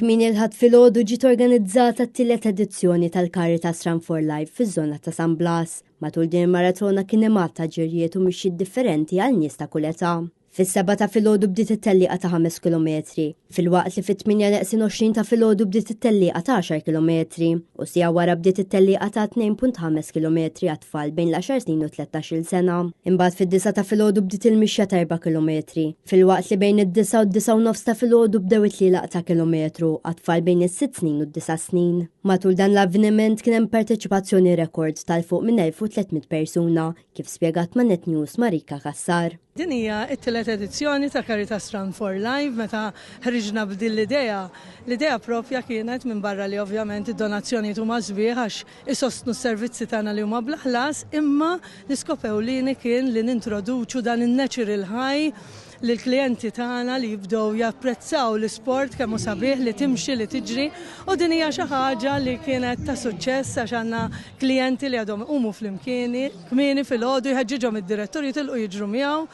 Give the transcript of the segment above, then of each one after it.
Kmin il-ħadd filgħodu ġiet organizzata t-tielet edizzjoni tal-Caritas Run for Life fiż-żona ta' San Blas. Matul din il-maratona kien hemm ta' ġirjiet u mixjiet differenti għal nies ta' kull età. Fis-7 ta' filgħodu bdiet it-tellieqa ta' 5 kilometri, filwaqt li fit-8:20 ta' filgħodu bdiet it-tellieqa ta' 10 kilometri u siegħa wara bdiet it-tellieqa ta' 2.5 kilometri għat-tfal bejn l-10 snin u 13-il sena. Imbagħad fid-9 ta' filgħodu bdiet il-mixja ta' 4 kilometri, filwaqt li bejn id-9 u d-9 ta' filgħodu bdew it-tlielaq ta' kilometru għat-tfal bejn is-6 snin u d-9 snin. Matul dan l-avveniment kien hemm parteċipazzjoni rekord tal-fuq minn 1300 persuna, kif spjegat ma' Net News Marika Kassar. Din hija t-tielet edizzjoni ta' Caritas Run for Life meta ħriġna b'din l-idea. L-idea propja kienet minn barra li ovvjament id-donazzjoni huma sbieħ għax isostnu s-servizzi tagħna li huma bla ħlas, imma l-iskopew li kien li nintroduċu dan in-natural high lill-klijenti tagħna li jibdew japprezzaw l-isport kemm hu sabiħ li timxi li tiġri u din hija xi ħaġa li kienet ta' suċċess għax għandna klijenti li għadhom iqumu fl-imkieni kmieni filgħodu jħeġġiġhom id-direttur jitilqu jiġru miegħu.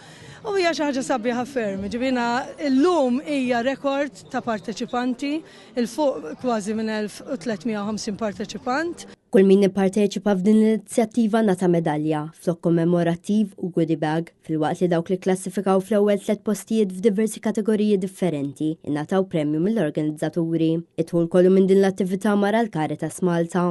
U hija xi ħaġa sabiħa ferm, ġibina llum hija rekord ta' parteċipanti, il-fuq kważi minn 1350 parteċipant. Kull min ipparteċipa f'din l-inizjattiva nata medalja, flok kommemorattiv u goodie bag, filwaqt li dawk li klassifikaw fl-ewwel 3 postijiet f'diversi kategoriji differenti innataw premju mill-organizzaturi. Idħul kollu minn din l-attività mara l-Caritas Malta.